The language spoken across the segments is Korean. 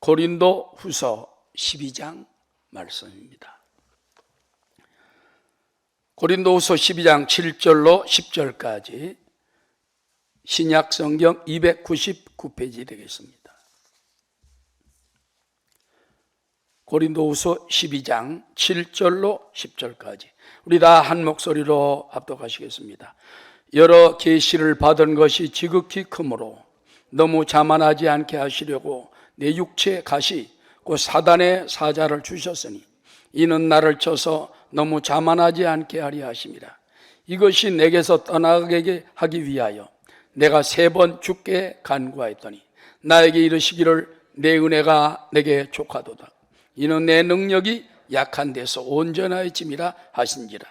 고린도 후서 12장 말씀입니다. 고린도 후서 12장 7절로 10절까지 신약 성경 299페이지 되겠습니다. 고린도 후서 12장 7절로 10절까지 우리 다 한 목소리로 합독하시겠습니다. 여러 계시를 받은 것이 지극히 크므로 너무 자만하지 않게 하시려고 내 육체 가시 곧 사단의 사자를 주셨으니 이는 나를 쳐서 너무 자만하지 않게 하려 하심이라. 이것이 내게서 떠나가게 하기 위하여 내가 3번 주께 간구하였더니 나에게 이르시기를 내 은혜가 내게 족하도다. 이는 내 능력이 약한 데서 온전하여짐이라 하신지라.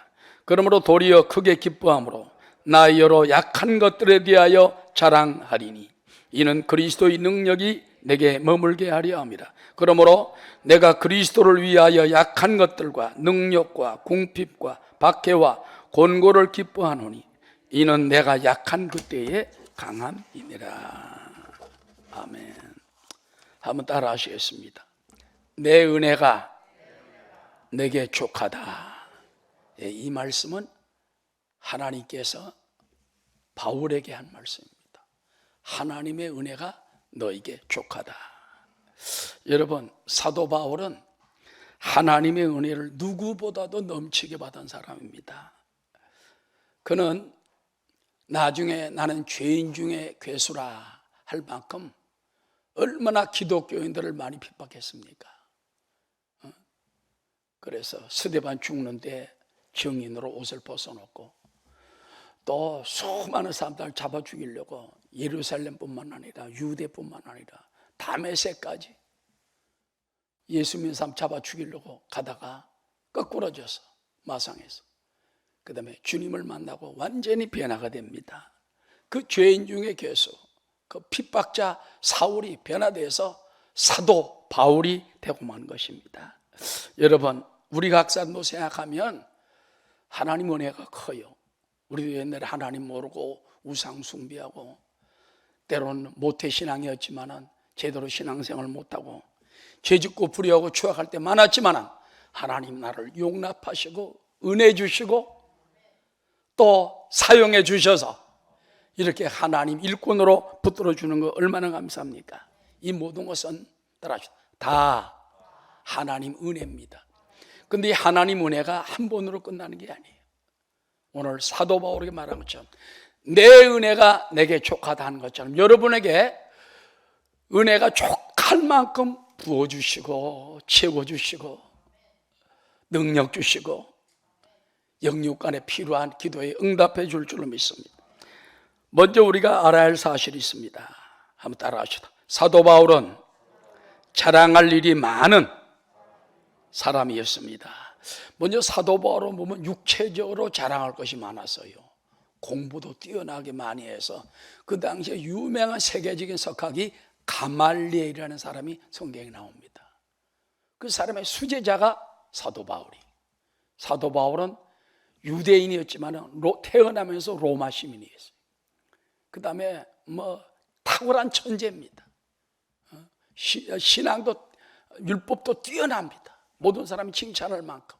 그러므로 도리어 크게 기뻐함으로 나의 여러 약한 것들에 대하여 자랑하리니 이는 그리스도의 능력이 내게 머물게 하려 함이라. 그러므로 내가 그리스도를 위하여 약한 것들과 능력과 궁핍과 박해와 곤고를 기뻐하노니 이는 내가 약한 그때의 강함이니라. 아멘. 한번 따라 하시겠습니다. 내 은혜가 내게 족하다. 이 말씀은 하나님께서 바울에게 한 말씀입니다. 하나님의 은혜가 너에게 족하다. 여러분, 사도 바울은 하나님의 은혜를 누구보다도 넘치게 받은 사람입니다. 그는 나중에 나는 죄인 중에 괴수라 할 만큼 얼마나 기독교인들을 많이 핍박했습니까? 그래서 스데반 죽는데 증인으로 옷을 벗어놓고 또 수많은 사람들을 잡아 죽이려고 예루살렘뿐만 아니라 유대뿐만 아니라 다메섹까지 예수 믿는 사람 잡아 죽이려고 가다가 거꾸러져서 마상에서 그 다음에 주님을 만나고 완전히 변화가 됩니다. 그 죄인 중에 괴수, 그 핍박자 사울이 변화돼서 사도 바울이 되고 만 것입니다. 여러분, 우리 각사도 생각하면 하나님 은혜가 커요. 우리도 옛날에 하나님 모르고 우상 숭배하고 때로는 모태신앙이었지만 제대로 신앙생활을 못하고 죄짓고 불의하고 추악할 때 많았지만 하나님 나를 용납하시고 은혜 주시고 또 사용해 주셔서 이렇게 하나님 일꾼으로 붙들어 주는 거 얼마나 감사합니까? 이 모든 것은 다 하나님 은혜입니다. 근데 이 하나님 은혜가 한 번으로 끝나는 게 아니에요. 오늘 사도 바울에게 말한 것처럼 내 은혜가 내게 족하다 하는 것처럼 여러분에게 은혜가 족할 만큼 부어주시고 채워주시고 능력 주시고 영육간에 필요한 기도에 응답해 줄 줄로 믿습니다. 먼저 우리가 알아야 할 사실이 있습니다. 한번 따라하시다. 사도 바울은 자랑할 일이 많은 사람이었습니다. 먼저 사도 바울은 보면 육체적으로 자랑할 것이 많았어요. 공부도 뛰어나게 많이 해서 그 당시에 유명한 세계적인 석학이 가말리엘이라는 사람이 성경에 나옵니다. 그 사람의 수제자가 사도 바울이. 사도 바울은 유대인이었지만 태어나면서 로마 시민이었어요. 그 다음에 탁월한 천재입니다. 신앙도 율법도 뛰어납니다. 모든 사람이 칭찬할 만큼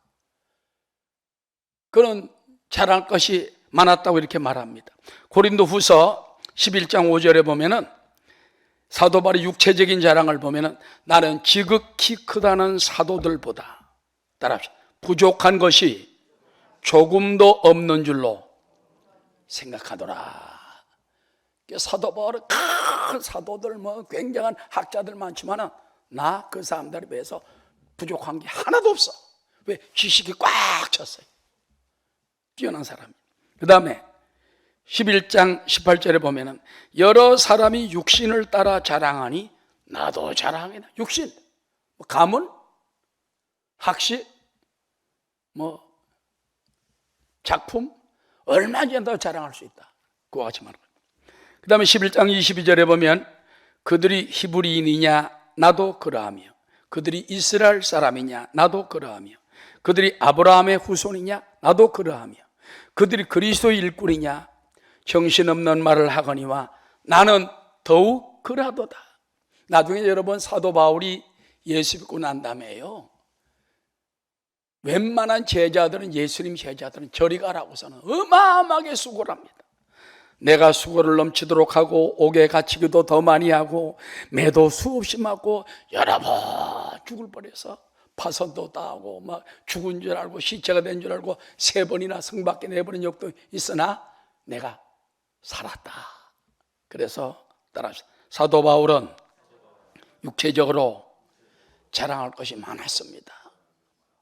그런 자랑할 것이 많았다고 이렇게 말합니다. 고린도 후서 11장 5절에 보면은 사도 바울의 육체적인 자랑을 보면은 나는 지극히 크다는 사도들보다 따라합시다. 부족한 것이 조금도 없는 줄로 생각하더라. 사도 바울은 큰 사도들 굉장한 학자들 많지만은 나 그 사람들에 비해서 부족한 게 하나도 없어. 왜? 지식이 꽉 찼어요. 뛰어난 사람이에요. 그 다음에 11장 18절에 보면은 여러 사람이 육신을 따라 자랑하니 나도 자랑이다. 육신, 가문, 학식, 작품 얼마나 더 자랑할 수 있다. 그와 같이 말합니다. 그 다음에 11장 22절에 보면 그들이 히브리인이냐 나도 그러하며 그들이 이스라엘 사람이냐 나도 그러하며 그들이 아브라함의 후손이냐 나도 그러하며 그들이 그리스도의 일꾼이냐 정신없는 말을 하거니와 나는 더욱 그러하도다. 나중에 여러분 사도 바울이 예수 믿고 난 다음에요, 웬만한 제자들은, 예수님 제자들은 저리 가라고서는 어마어마하게 수고를 합니다. 내가 수고를 넘치도록 하고 옥에 갇히기도 더 많이 하고 매도 수없이 맞고 여러 번 죽을 뻔해서 파선도 당하고 막 죽은 줄 알고 시체가 된 줄 알고 3번이나 성밖에 내버린 적도 있으나 내가 살았다. 그래서 따라서 사도 바울은 육체적으로 자랑할 것이 많았습니다.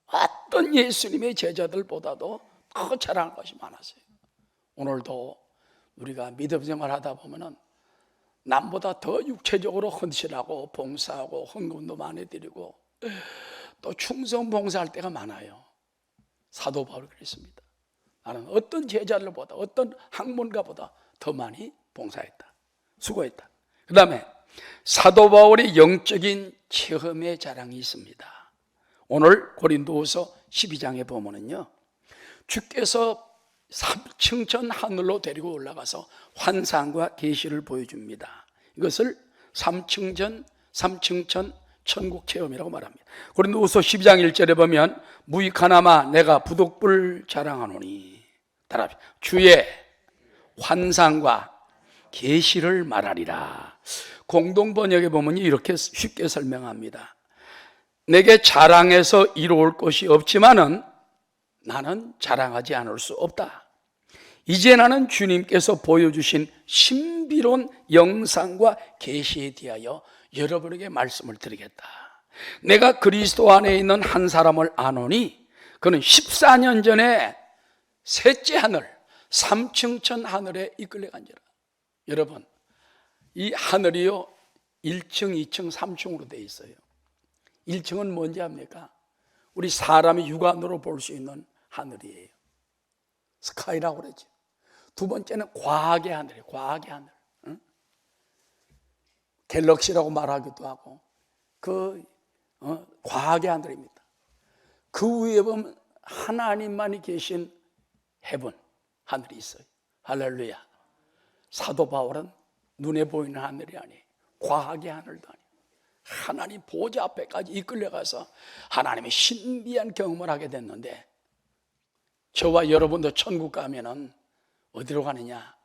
어떤 예수님의 제자들보다도 더 자랑할 것이 많았어요. 오늘도 우리가 믿음 생활하다 보면은 남보다 더 육체적으로 헌신하고 봉사하고 헌금도 많이 드리고 또 충성 봉사할 때가 많아요. 사도 바울이 그랬습니다. 나는 어떤 제자들보다, 어떤 학문가보다 더 많이 봉사했다, 수고했다. 그 다음에 사도 바울의 영적인 체험의 자랑이 있습니다. 오늘 고린도후서 12장에 보면은요, 주께서 3층 전 하늘로 데리고 올라가서 환상과 계시를 보여줍니다. 이것을 3층 전 천국 체험이라고 말합니다. 고린도후서 12장 1절에 보면 무익하나마 내가 부득불 자랑하노니, 따라 주의 환상과 계시를 말하리라. 공동 번역에 보면 이렇게 쉽게 설명합니다. 내게 자랑해서 이루올 것이 없지만은 나는 자랑하지 않을 수 없다. 이제 나는 주님께서 보여주신 신비로운 영상과 계시에 대하여 여러분에게 말씀을 드리겠다. 내가 그리스도 안에 있는 한 사람을 아노니 그는 14년 전에 셋째 하늘 3층 천 하늘에 이끌려 간지라. 여러분, 이 하늘이요 1층, 2층, 3층으로 되어 있어요. 1층은 뭔지 압니까? 우리 사람이 육안으로 볼 수 있는 하늘이에요. 스카이라고 그러죠. 두 번째는 과학의 하늘이에요. 과학의 하늘. 응? 갤럭시라고 말하기도 하고 과학의 하늘입니다. 그 위에 보면 하나님만이 계신 헤븐, 하늘이 있어요. 할렐루야. 사도 바울은 눈에 보이는 하늘이 아니에요. 과학의 하늘도 아니에요. 하나님 보좌 앞에까지 이끌려가서 하나님의 신비한 경험을 하게 됐는데, 저와 여러분도 천국 가면은 어디로 가느냐?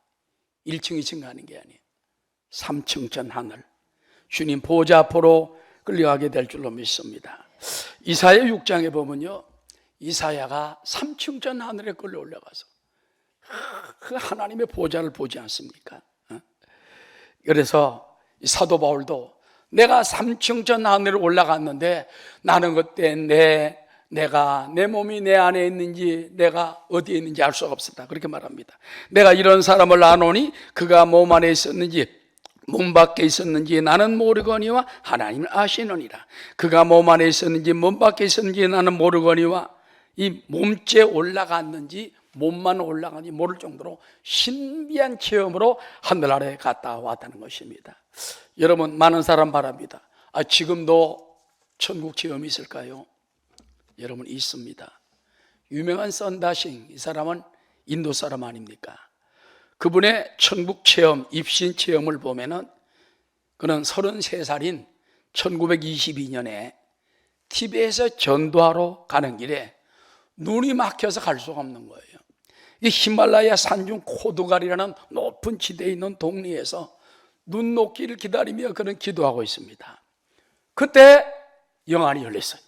1층, 2층 가는 게 아니에요. 3층 전 하늘, 주님 보좌 앞으로 끌려가게 될 줄로 믿습니다. 이사야 6장에 보면요, 이사야가 3층 전 하늘에 끌려 올라가서 그 하나님의 보좌를 보지 않습니까? 그래서 사도 바울도 내가 3층 전 하늘에 올라갔는데 나는 그때 내 몸이 내 안에 있는지 내가 어디에 있는지 알 수가 없었다, 그렇게 말합니다. 내가 이런 사람을 아노니 그가 몸 안에 있었는지 몸 밖에 있었는지 나는 모르거니와 하나님은 아시느니라. 그가 몸 안에 있었는지 몸 밖에 있었는지 나는 모르거니와, 이 몸째 올라갔는지 몸만 올라가는지 모를 정도로 신비한 체험으로 하늘 아래 갔다 왔다는 것입니다. 여러분, 많은 사람 바랍니다. 지금도 천국 체험이 있을까요? 여러분, 있습니다. 유명한 썬다싱, 이 사람은 인도 사람 아닙니까? 그분의 천국 체험, 입신 체험을 보면은 그는 33살인 1922년에 티베트에서 전도하러 가는 길에 눈이 막혀서 갈 수가 없는 거예요. 이 히말라야 산중 코드갈이라는 높은 지대에 있는 동리에서 눈 녹기를 기다리며 그는 기도하고 있습니다. 그때 영안이 열렸어요.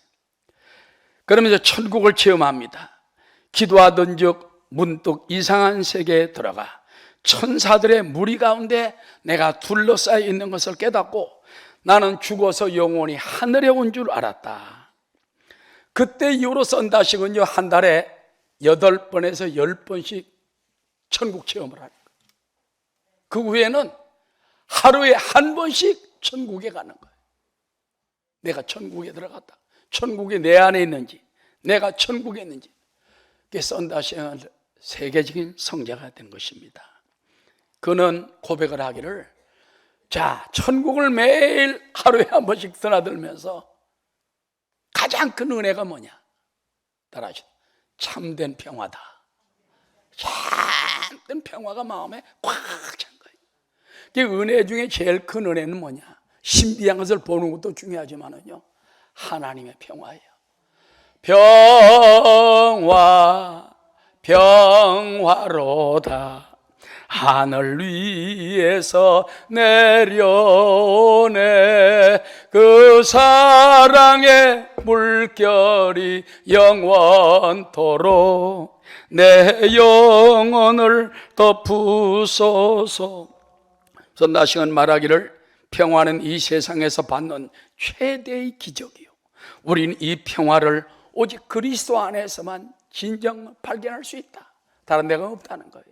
그러면서 천국을 체험합니다. 기도하던 즉 문득 이상한 세계에 들어가 천사들의 무리 가운데 내가 둘러싸여 있는 것을 깨닫고 나는 죽어서 영원히 하늘에 온 줄 알았다. 그때 이후로 썬다식은요, 한 달에 8번에서 10번씩 천국 체험을 하는 거예요. 그 후에는 하루에 한 번씩 천국에 가는 거예요. 내가 천국에 들어갔다, 천국이 내 안에 있는지, 내가 천국에 있는지. 그게 썬다식은 세계적인 성자가 된 것입니다. 그는 고백을 하기를, 자, 천국을 매일 하루에 한 번씩 드나들면서 가장 큰 은혜가 뭐냐? 따라하시죠. 참된 평화다. 참된 평화가 마음에 꽉 찬 거예요. 그 은혜 중에 제일 큰 은혜는 뭐냐? 신비한 것을 보는 것도 중요하지만은요, 하나님의 평화예요. 평화, 평화로다. 하늘 위에서 내려오네. 그 사랑의 물결이 영원토록 내 영혼을 덮으소서. 선다시건 말하기를 평화는 이 세상에서 받는 최대의 기적이요, 우리는 이 평화를 오직 그리스도 안에서만 진정 발견할 수 있다. 다른 데가 없다는 거예요.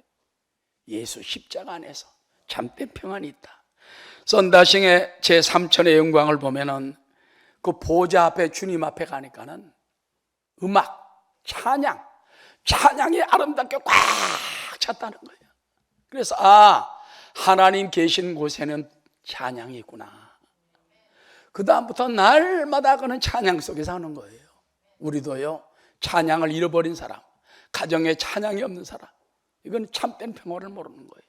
예수 십자가 안에서 참된 평안이 있다. 썬다싱의 제3천의 영광을 보면은 그 보좌 앞에, 주님 앞에 가니까는 음악, 찬양이 아름답게 꽉 찼다는 거예요. 그래서 하나님 계신 곳에는 찬양이 있구나. 그 다음부터 날마다 그는 찬양 속에서 하는 거예요. 우리도요, 찬양을 잃어버린 사람, 가정에 찬양이 없는 사람, 이건 참된 평화를 모르는 거예요.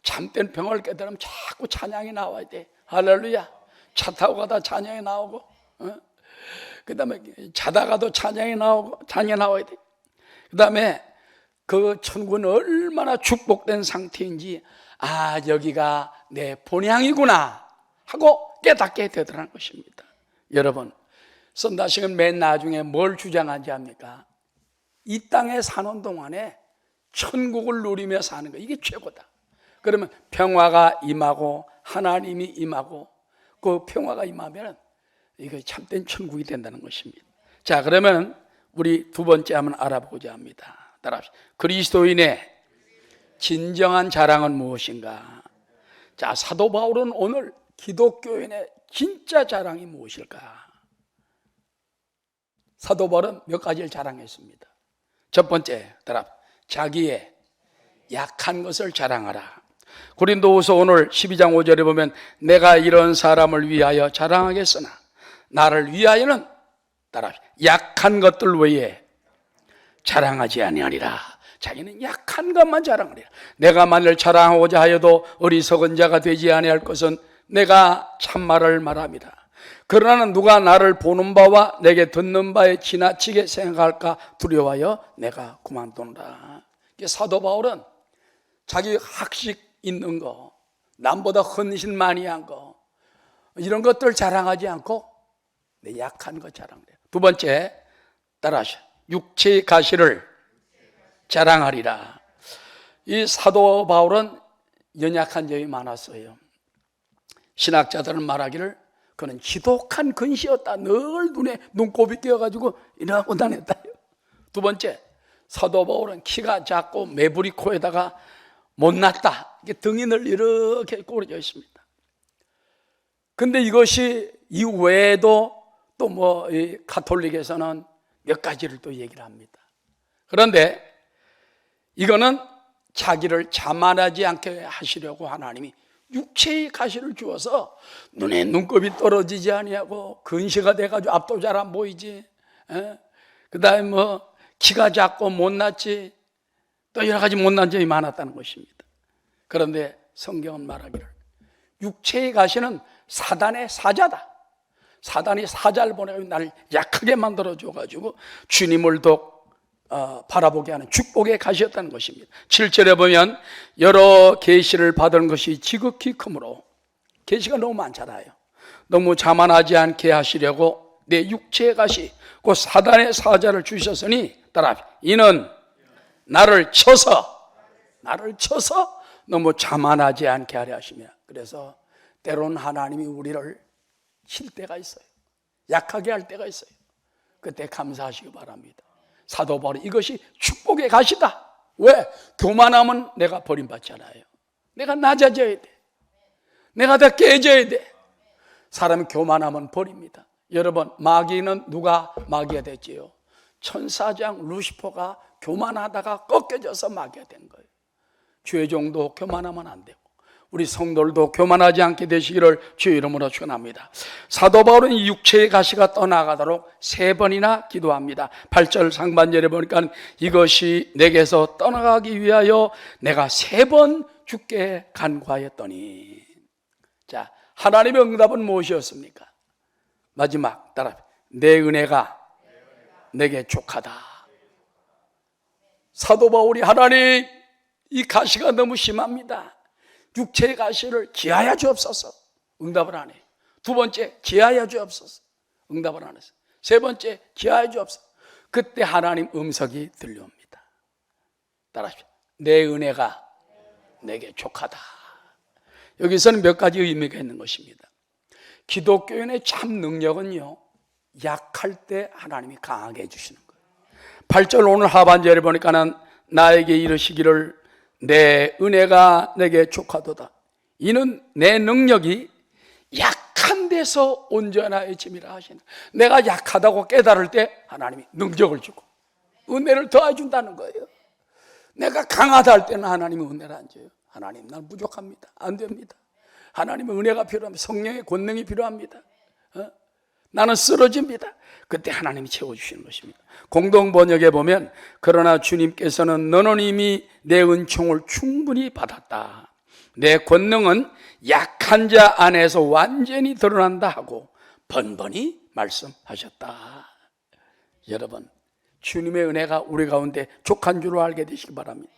참된 평화를 깨달으면 자꾸 찬양이 나와야 돼. 할렐루야. 차 타고 가다 찬양이 나오고, 그 다음에 자다가도 찬양이 나와야 돼. 그 다음에 그 천국은 얼마나 축복된 상태인지, 여기가 내 본향이구나 하고 깨닫게 되더라는 것입니다. 여러분, 썬다싱은 맨 나중에 뭘 주장하지 합니까? 이 땅에 사는 동안에 천국을 누리며 사는 거, 이게 최고다. 그러면 평화가 임하고 하나님이 임하고 그 평화가 임하면 이게 참된 천국이 된다는 것입니다. 자, 그러면 우리 두 번째 한번 알아보고자 합니다. 따라합시다. 그리스도인의 진정한 자랑은 무엇인가? 자, 사도 바울은 오늘 기독교인의 진짜 자랑이 무엇일까? 사도 바울은 몇 가지를 자랑했습니다. 첫 번째, 자기의 약한 것을 자랑하라. 고린도후서 오늘 12장 5절에 보면 내가 이런 사람을 위하여 자랑하겠으나 나를 위하여는 약한 것들 외에 자랑하지 아니하리라. 자기는 약한 것만 자랑하리라. 내가 만일 자랑하고자 하여도 어리석은 자가 되지 아니할 것은 내가 참말을 말합니다. 그러나 누가 나를 보는 바와 내게 듣는 바에 지나치게 생각할까 두려워하여 내가 그만두노라. 사도 바울은 자기 학식 있는 거, 남보다 헌신 많이 한 거, 이런 것들 자랑하지 않고 내 약한 거 자랑해요. 두 번째, 따라하시오. 육체의 가시를 자랑하리라. 이 사도 바울은 연약한 점이 많았어요. 신학자들은 말하기를 그는 지독한 근시였다. 늘 눈에 눈곱이 끼어가지고 이러고 다녔다. 두 번째, 사도 바울은 키가 작고 매부리 코에다가 못났다. 등이 늘 이렇게 꼬려져 있습니다. 근데 이것이 이 외에도 또 가톨릭에서는 몇 가지를 또 얘기를 합니다. 그런데 이거는 자기를 자만하지 않게 하시려고 하나님이 육체의 가시를 주어서 눈에 눈곱이 떨어지지 아니하고 근시가 돼가지고 앞도 잘 안 보이지, 그 다음에 키가 작고 못났지, 또 여러 가지 못난 점이 많았다는 것입니다. 그런데 성경은 말하기를 육체의 가시는 사단의 사자다. 사단이 사자를 보내가지고 나를 약하게 만들어줘가지고 주님을 더 바라보게 하는 축복의 가시였다는 것입니다. 7절에 보면 여러 계시를 받은 것이 지극히 크므로, 계시가 너무 많잖아요. 너무 자만하지 않게 하시려고 내 육체의 가시, 그 사단의 사자를 주셨으니 이는 나를 쳐서 너무 자만하지 않게 하려 하시며, 그래서 때로는 하나님이 우리를 칠 때가 있어요. 약하게 할 때가 있어요. 그때 감사하시기 바랍니다. 사도 바울이 이것이 축복의 가시다. 왜? 교만하면 내가 버림받잖아요. 내가 낮아져야 돼. 내가 다 깨져야 돼. 사람이 교만하면 버립니다. 여러분, 마귀는 누가 마귀가 됐지요? 천사장 루시퍼가 교만하다가 꺾여져서 마귀가 된 거예요. 죄종도 교만하면 안 되고 우리 성도들도 교만하지 않게 되시기를 주의 이름으로 축원합니다. 사도 바울은 이 육체의 가시가 떠나가도록 3번이나 기도합니다. 8절 상반절에 보니까 이것이 내게서 떠나가기 위하여 내가 3번 주께 간구하였더니, 자, 하나님의 응답은 무엇이었습니까? 마지막 따라, 내 은혜가 내게 족하다. 사도 바울이 하나님, 이 가시가 너무 심합니다. 육체의 가시를 기하여 주옵소서. 응답을 안 해요. 두 번째, 기하여 주옵소서. 응답을 안 했어요. 세 번째, 기하여 주옵소서. 그때 하나님 음성이 들려옵니다. 따라하십시오. 내 은혜가 내게 족하다. 여기서는 몇 가지 의미가 있는 것입니다. 기독교인의 참 능력은요, 약할 때 하나님이 강하게 해주시는 거예요. 8절 오늘 하반절에 보니까는 나에게 이르시기를 내 은혜가 내게 족하도다. 이는 내 능력이 약한 데서 온전하여짐이라 하시는, 내가 약하다고 깨달을 때 하나님이 능력을 주고 은혜를 더해준다는 거예요. 내가 강하다 할 때는 하나님은 은혜를 안 줘요. 하나님, 난 부족합니다. 안 됩니다. 하나님은 은혜가 필요합니다. 성령의 권능이 필요합니다. 나는 쓰러집니다. 그때 하나님이 채워주시는 것입니다. 공동번역에 보면 그러나 주님께서는 너는 이미 내 은총을 충분히 받았다. 내 권능은 약한 자 안에서 완전히 드러난다 하고 번번이 말씀하셨다. 여러분, 주님의 은혜가 우리 가운데 족한 줄을 알게 되시기 바랍니다.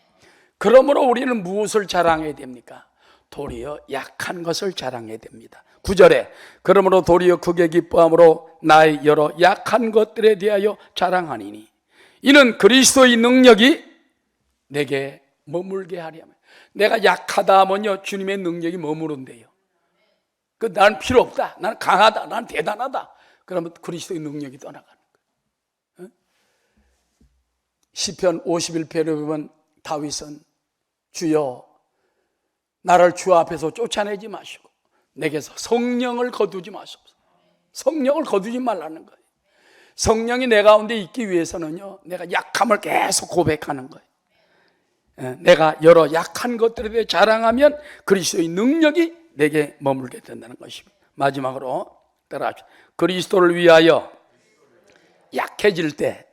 그러므로 우리는 무엇을 자랑해야 됩니까? 도리어 약한 것을 자랑해야 됩니다. 9절에 그러므로 도리어 크게 기뻐함으로 나의 여러 약한 것들에 대하여 자랑하니니 이는 그리스도의 능력이 내게 머물게 하리 하며, 내가 약하다 하면요, 주님의 능력이 머무른대요. 난 필요 없다, 난 강하다, 난 대단하다, 그러면 그리스도의 능력이 떠나가는 거예요. 시편 51편에 보면 다윗은 주여 나를 주 앞에서 쫓아내지 마시고 내게서 성령을 거두지 마시옵소서. 성령을 거두지 말라는 거예요. 성령이 내 가운데 있기 위해서는요, 내가 약함을 계속 고백하는 거예요. 내가 여러 약한 것들에 대해 자랑하면 그리스도의 능력이 내게 머물게 된다는 것입니다. 마지막으로 따라하십시오. 그리스도를 위하여 약해질 때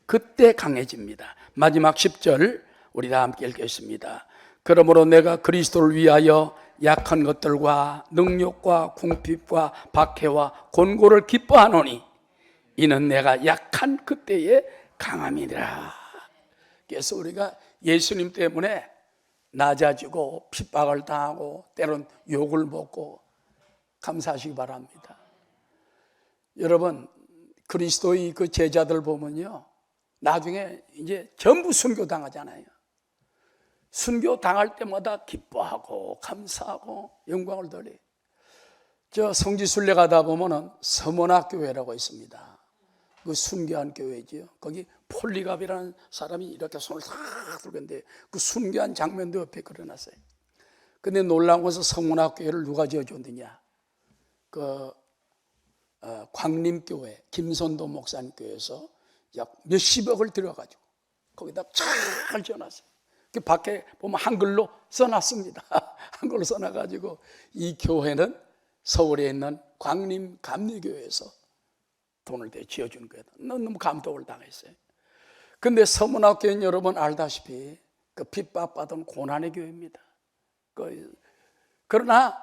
그때 강해집니다. 마지막 10절 우리 다 함께 읽겠습니다. 그러므로 내가 그리스도를 위하여 약한 것들과 능력과 궁핍과 박해와 곤고를 기뻐하노니 이는 내가 약한 그때의 강함이니라. 그래서 우리가 예수님 때문에 낮아지고 핍박을 당하고 때론 욕을 먹고 감사하시기 바랍니다. 여러분, 그리스도의 그 제자들 보면요, 나중에 이제 전부 순교 당하잖아요. 순교 당할 때마다 기뻐하고 감사하고 영광을 돌려요. 저 성지순례 가다 보면은 서문학교회라고 있습니다. 그 순교한 교회지요. 거기 폴리갑이라는 사람이 이렇게 손을 탁 들고 있는데 그 순교한 장면도 옆에 그려놨어요. 근데 놀라운 것은 서문학교회를 누가 지어줬느냐? 광림교회 김선도 목사님 교회에서 약 몇십억을 들여가지고 거기다 잘 지어놨어요. 그 밖에 보면 한글로 써놨습니다. 한글로 써놔가지고 이 교회는 서울에 있는 광림 감리교회에서 돈을 대 지어준 거예요. 너무 감동을 당했어요. 근데 서문학교는 여러분 알다시피 그 핍박받은 고난의 교회입니다. 그러나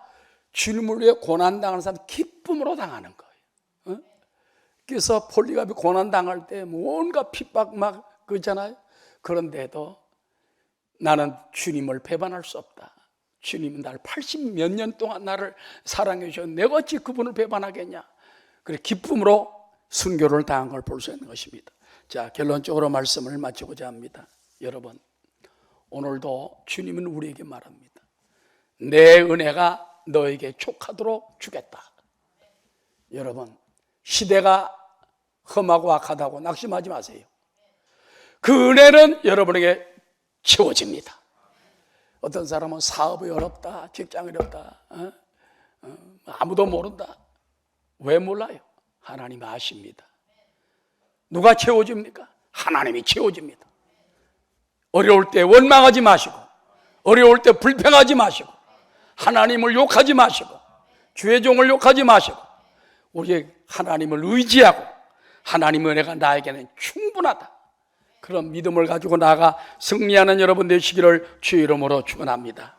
주님을 위해 고난당하는 사람 기쁨으로 당하는 거예요. 그래서 폴리갑이 고난당할 때 뭔가 핍박 막 그러잖아요. 그런데도 나는 주님을 배반할 수 없다. 주님은 나를 80 몇 년 동안 나를 사랑해 주셔. 내가 어찌 그분을 배반하겠냐. 그래 기쁨으로 순교를 당한 걸 볼 수 있는 것입니다. 자, 결론적으로 말씀을 마치고자 합니다. 여러분, 오늘도 주님은 우리에게 말합니다. 내 은혜가 너에게 족하도록 주겠다. 여러분, 시대가 험하고 악하다고 낙심하지 마세요. 그 은혜는 여러분에게 채워집니다. 어떤 사람은 사업이 어렵다, 직장이 어렵다, 아무도 모른다. 왜 몰라요? 하나님 아십니다. 누가 채워줍니까? 하나님이 채워줍니다. 어려울 때 원망하지 마시고, 어려울 때 불평하지 마시고, 하나님을 욕하지 마시고, 주의 종을 욕하지 마시고, 우리 하나님을 의지하고 하나님의 은혜가 나에게는 충분하다. 그런 믿음을 가지고 나아가 승리하는 여러분 되시기를 주의 이름으로 축원합니다.